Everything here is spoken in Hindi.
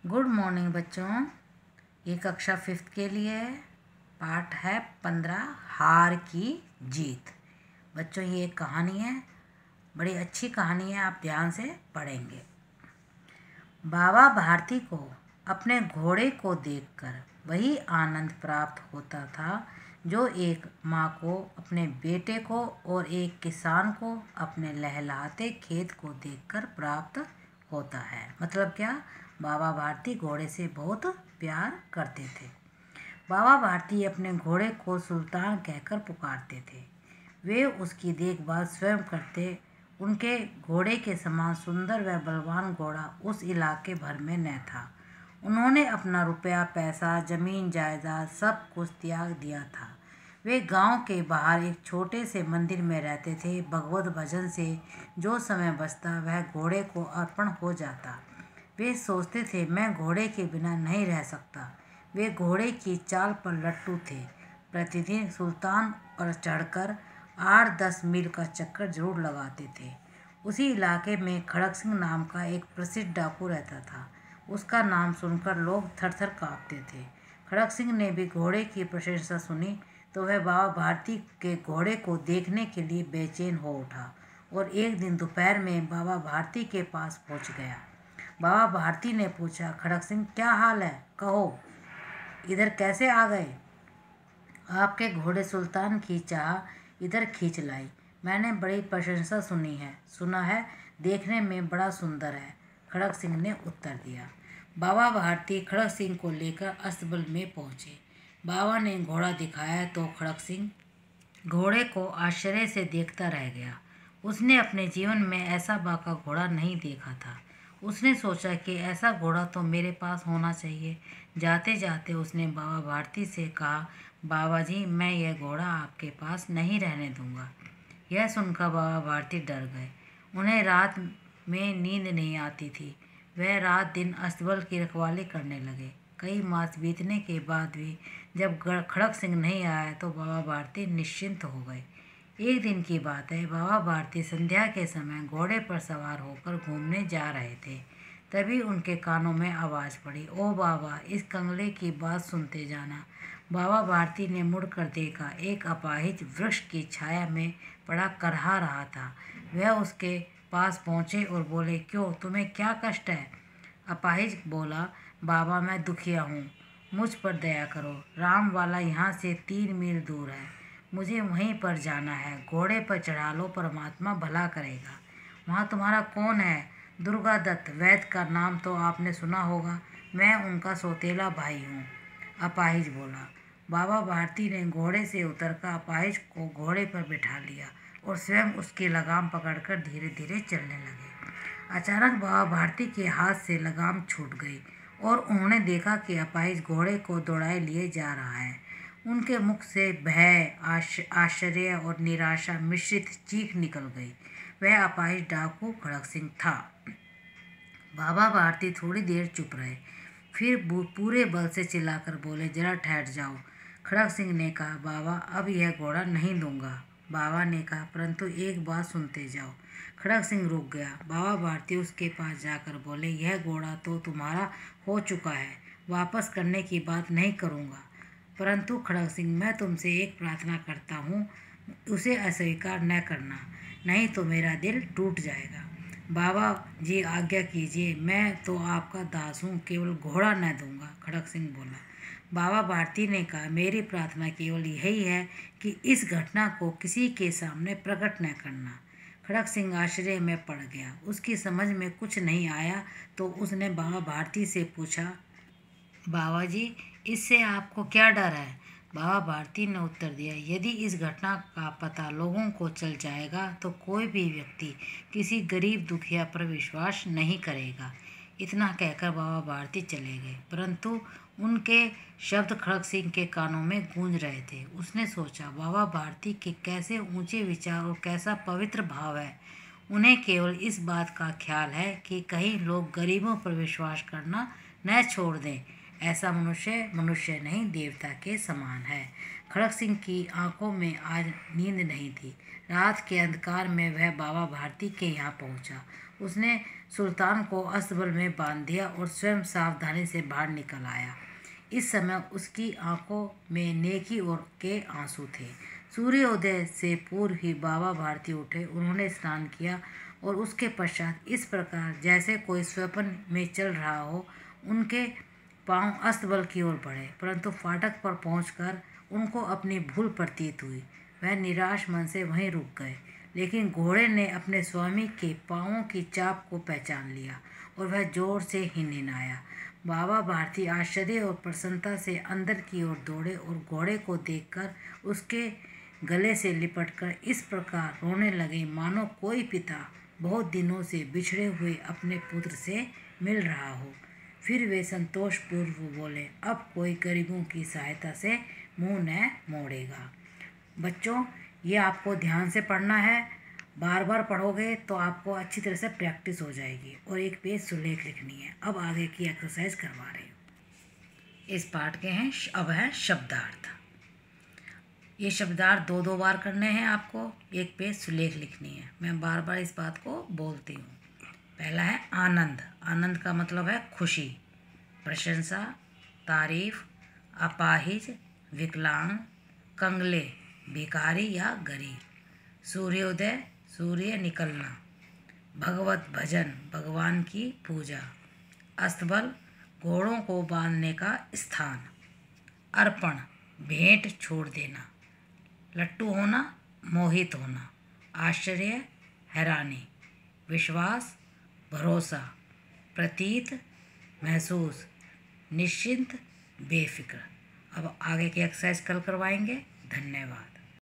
गुड मॉर्निंग बच्चों। ये कक्षा 5th के लिए है। पाठ है 15 हार की जीत। बच्चों ये एक कहानी है, बड़ी अच्छी कहानी है, आप ध्यान से पढ़ेंगे। बाबा भारती को अपने घोड़े को देखकर वही आनंद प्राप्त होता था जो एक माँ को अपने बेटे को और एक किसान को अपने लहलहाते खेत को देखकर प्राप्त होता है। मतलब क्या? बाबा भारती घोड़े से बहुत प्यार करते थे। बाबा भारती अपने घोड़े को सुल्तान कहकर पुकारते थे। वे उसकी देखभाल स्वयं करते। उनके घोड़े के समान सुंदर व बलवान घोड़ा उस इलाके भर में न था। उन्होंने अपना रुपया, पैसा, जमीन जायदाद सब कुछ त्याग दिया था। वे गांव के बाहर एक छोटे से मंदिर में रहते थे। भगवत भजन से जो समय बचता वह घोड़े को अर्पण हो जाता। वे सोचते थे, मैं घोड़े के बिना नहीं रह सकता। वे घोड़े की चाल पर लट्टू थे। प्रतिदिन सुल्तान पर चढ़कर 8-10 मील का चक्कर जरूर लगाते थे। उसी इलाके में खड़क सिंह नाम का एक प्रसिद्ध डाकू रहता था। उसका नाम सुनकर लोग थर थर काँपते थे। खड़क सिंह ने भी घोड़े की प्रशंसा सुनी तो वह बाबा भारती के घोड़े को देखने के लिए बेचैन हो उठा और एक दिन दोपहर में बाबा भारती के पास पहुंच गया। बाबा भारती ने पूछा, खड़क सिंह क्या हाल है, कहो, इधर कैसे आ गए? आपके घोड़े सुल्तान की चाह इधर खींच लाई। मैंने बड़ी प्रशंसा सुना है, देखने में बड़ा सुंदर है, खड़क सिंह ने उत्तर दिया। बाबा भारती खड़क सिंह को लेकर अस्तबल में पहुंचे। बाबा ने घोड़ा दिखाया तो खड़क सिंह घोड़े को आश्चर्य से देखता रह गया। उसने अपने जीवन में ऐसा बाका घोड़ा नहीं देखा था। उसने सोचा कि ऐसा घोड़ा तो मेरे पास होना चाहिए। जाते जाते उसने बाबा भारती से कहा, बाबा जी, मैं यह घोड़ा आपके पास नहीं रहने दूंगा। यह सुनकर बाबा भारती डर गए। उन्हें रात में नींद नहीं आती थी। वह रात दिन अस्तबल की रखवाली करने लगे। कई मास बीतने के बाद भी जब खड़क सिंह नहीं आया तो बाबा भारती निश्चिंत हो गए। एक दिन की बात है, बाबा भारती संध्या के समय घोड़े पर सवार होकर घूमने जा रहे थे। तभी उनके कानों में आवाज़ पड़ी, ओ बाबा, इस कंगले की बात सुनते जाना। बाबा भारती ने मुड़कर देखा। एक अपाहिज वृक्ष की छाया में पड़ा करहा रहा था। वह उसके पास पहुँचे और बोले, क्यों, तुम्हें क्या कष्ट है? अपाहिज बोला, बाबा, मैं दुखिया हूँ, मुझ पर दया करो। राम वाला यहाँ से 3 मील दूर है, मुझे वहीं पर जाना है। घोड़े पर चढ़ा लो, परमात्मा भला करेगा। वहाँ तुम्हारा कौन है? दुर्गा दत्त वैद्य का नाम तो आपने सुना होगा, मैं उनका सौतेला भाई हूँ, अपाहिज बोला। बाबा भारती ने घोड़े से उतरकर अपाहिज को घोड़े पर बिठा लिया और स्वयं उसकी लगाम पकड़कर धीरे धीरे चलने लगे। अचानक बाबा भारती के हाथ से लगाम छूट गई और उन्होंने देखा कि अपाहिज घोड़े को दौड़ाए लिए जा रहा है। उनके मुख से भय, आश्चर्य और निराशा मिश्रित चीख निकल गई। वह अपाहिज डाकू खड़क सिंह था। बाबा भारती थोड़ी देर चुप रहे, फिर पूरे बल से चिल्लाकर बोले, जरा ठहर जाओ। खड़क सिंह ने कहा, बाबा, अब यह घोड़ा नहीं दूंगा। बाबा ने कहा, परंतु एक बात सुनते जाओ। खड़क सिंह रुक गया। बाबा भारती उसके पास जाकर बोले, यह घोड़ा तो तुम्हारा हो चुका है, वापस करने की बात नहीं करूँगा। परंतु खड़क सिंह, मैं तुमसे एक प्रार्थना करता हूँ, उसे अस्वीकार न करना, नहीं तो मेरा दिल टूट जाएगा। बाबा जी आज्ञा कीजिए, मैं तो आपका दास हूँ, केवल घोड़ा न दूंगा, खड़क सिंह बोला। बाबा भारती ने कहा, मेरी प्रार्थना केवल यही है कि इस घटना को किसी के सामने प्रकट न करना। खड़क सिंह आश्चर्य में पड़ गया। उसकी समझ में कुछ नहीं आया तो उसने बाबा भारती से पूछा, बाबा जी, इससे आपको क्या डर है? बाबा भारती ने उत्तर दिया, यदि इस घटना का पता लोगों को चल जाएगा तो कोई भी व्यक्ति किसी गरीब दुखिया पर विश्वास नहीं करेगा। इतना कहकर बाबा भारती चले गए, परंतु उनके शब्द खड़क सिंह के कानों में गूंज रहे थे। उसने सोचा, बाबा भारती के कैसे ऊंचे विचार और कैसा पवित्र भाव है। उन्हें केवल इस बात का ख्याल है कि कहीं लोग गरीबों पर विश्वास करना न छोड़ दें। ऐसा मनुष्य मनुष्य नहीं, देवता के समान है। खड़क सिंह की आंखों में आज नींद नहीं थी। रात के अंधकार में वह बाबा भारती के यहाँ पहुँचा। उसने सुल्तान को अस्तबल में बांध दिया और स्वयं सावधानी से बाहर निकल आया। इस समय उसकी आंखों में नेकी और के आंसू थे। सूर्योदय से पूर्व ही बाबा भारती उठे। उन्होंने स्नान किया और उसके पश्चात इस प्रकार जैसे कोई स्वप्न में चल रहा हो उनके पांव अस्तबल की ओर बढ़े, परंतु फाटक पर पहुंचकर उनको अपनी भूल प्रतीत हुई। वह निराश मन से वहीं रुक गए, लेकिन घोड़े ने अपने स्वामी के पांवों की चाप को पहचान लिया और वह जोर से हिनहिनाया। बाबा भारती आश्चर्य और प्रसन्नता से अंदर की ओर दौड़े और घोड़े को देखकर उसके गले से लिपटकर इस प्रकार रोने लगे मानो कोई पिता बहुत दिनों से बिछड़े हुए अपने पुत्र से मिल रहा हो। फिर वे संतोषपूर्वक बोले, अब कोई गरीबों की सहायता से मुंह न मोड़ेगा। बच्चों, ये आपको ध्यान से पढ़ना है। बार बार पढ़ोगे तो आपको अच्छी तरह से प्रैक्टिस हो जाएगी। और एक पेज सुलेख लिखनी है। अब आगे की एक्सरसाइज करवा रही हूँ। इस पाठ के हैं, अब है शब्दार्थ। ये शब्दार्थ दो दो बार करने हैं आपको। एक पेज सुलेख लिखनी है। मैं बार बार इस बात को बोलती हूँ। पहला है आनंद। आनंद का मतलब है खुशी, प्रशंसा, तारीफ, अपाहिज, विकलांग, कंगले, भिखारी या गरीब। सूर्योदय, सूर्य निकलना। भगवत भजन, भगवान की पूजा। अस्तबल, घोड़ों को बांधने का स्थान। अर्पण, भेंट छोड़ देना। लट्टू होना, मोहित होना। आश्चर्य, हैरानी। विश्वास, भरोसा। प्रतीत, महसूस। निश्चिंत, बेफिक्र। अब आगे की एक्सरसाइज कल करवाएंगे। धन्यवाद।